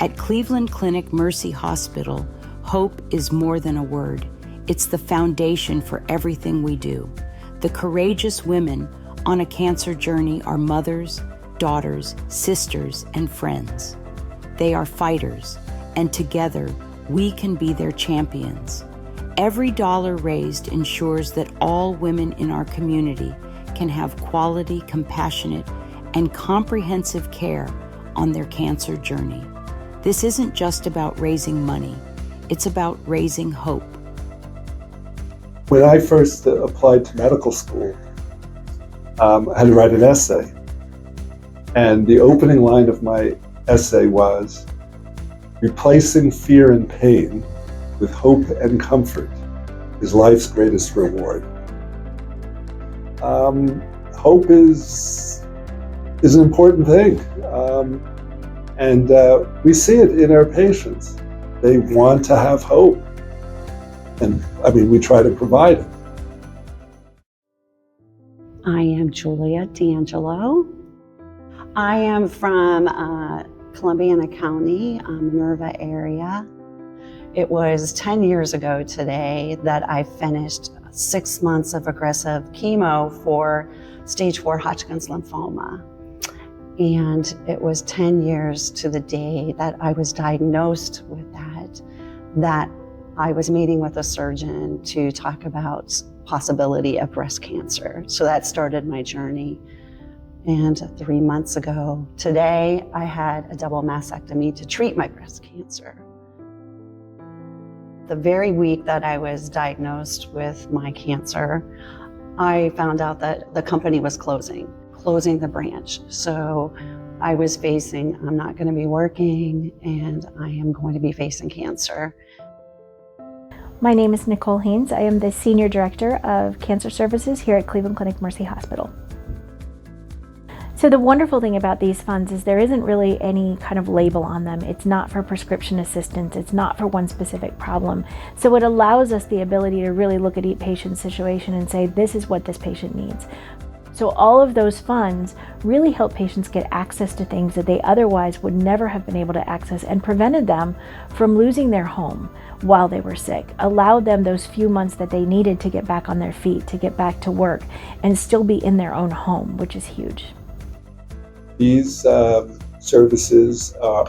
At Cleveland Clinic Mercy Hospital, hope is more than a word. It's the foundation for everything we do. The courageous women on a cancer journey are mothers, daughters, sisters, and friends. They are fighters, and together we can be their champions. Every dollar raised ensures that all women in our community can have quality, compassionate, and comprehensive care on their cancer journey. This isn't just about raising money, it's about raising hope. When I first applied to medical school, I had to write an essay. And the opening line of my essay was, "Replacing fear and pain with hope and comfort is life's greatest reward." Hope is an important thing. And we see it in our patients. They want to have hope. And we try to provide it. I am Julia D'Angelo. I am from Columbiana County, Minerva area. It was 10 years ago today that I finished 6 months of aggressive chemo for stage 4 Hodgkin's lymphoma. And it was 10 years to the day that I was diagnosed with that I was meeting with a surgeon to talk about possibility of breast cancer. So that started my journey. And 3 months ago today, I had a double mastectomy to treat my breast cancer. The very week that I was diagnosed with my cancer, I found out that the company was closing the branch. So I was facing, I'm not going to be working and I am going to be facing cancer. My name is Nicole Haynes. I am the Senior Director of Cancer Services here at Cleveland Clinic Mercy Hospital. So the wonderful thing about these funds is there isn't really any kind of label on them. It's not for prescription assistance. It's not for one specific problem. So it allows us the ability to really look at each patient's situation and say, this is what this patient needs. So all of those funds really help patients get access to things that they otherwise would never have been able to access, and prevented them from losing their home while they were sick, allowed them those few months that they needed to get back on their feet, to get back to work, and still be in their own home, which is huge. These services are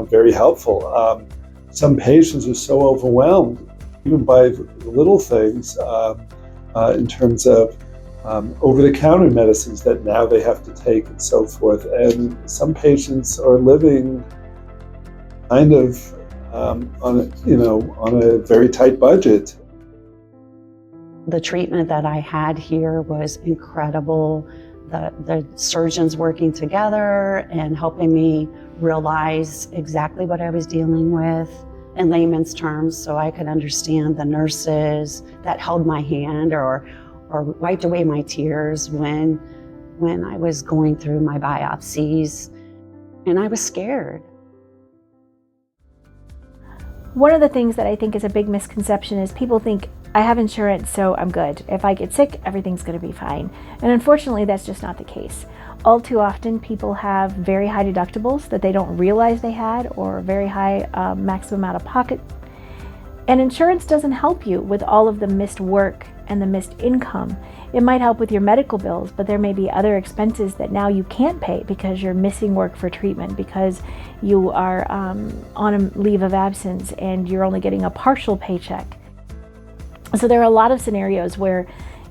very helpful. Some patients are so overwhelmed, even by little things, in terms of over-the-counter medicines that now they have to take and so forth. And some patients are living kind of on a very tight budget. The treatment that I had here was incredible. The surgeons working together and helping me realize exactly what I was dealing with in layman's terms, so I could understand the nurses that held my hand or wiped away my tears when I was going through my biopsies, and I was scared. One of the things that I think is a big misconception is people think, I have insurance, so I'm good. If I get sick, everything's going to be fine. And unfortunately, that's just not the case. All too often, people have very high deductibles that they don't realize they had, or very high maximum out of pocket. And insurance doesn't help you with all of the missed work and the missed income. It might help with your medical bills, but there may be other expenses that now you can't pay because you're missing work for treatment, because you are on a leave of absence and you're only getting a partial paycheck. So there are a lot of scenarios where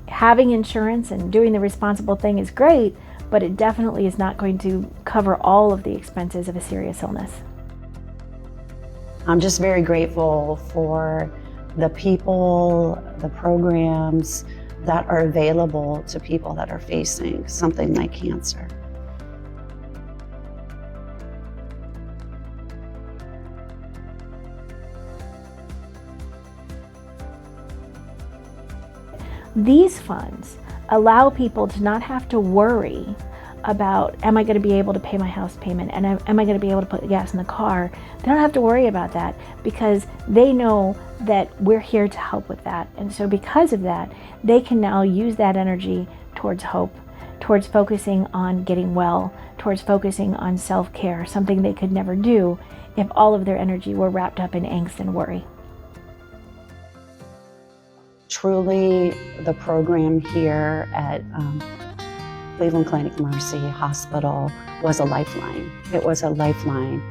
having insurance and doing the responsible thing is great, but it definitely is not going to cover all of the expenses of a serious illness. I'm just very grateful for the people, the programs that are available to people that are facing something like cancer. These funds allow people to not have to worry about, am I going to be able to pay my house payment, and am I going to be able to put gas in the car? They don't have to worry about that because they know that we're here to help with that. And so because of that, they can now use that energy towards hope, towards focusing on getting well, towards focusing on self-care, something they could never do if all of their energy were wrapped up in angst and worry. Truly, the program here at Cleveland Clinic Mercy Hospital was a lifeline. It was a lifeline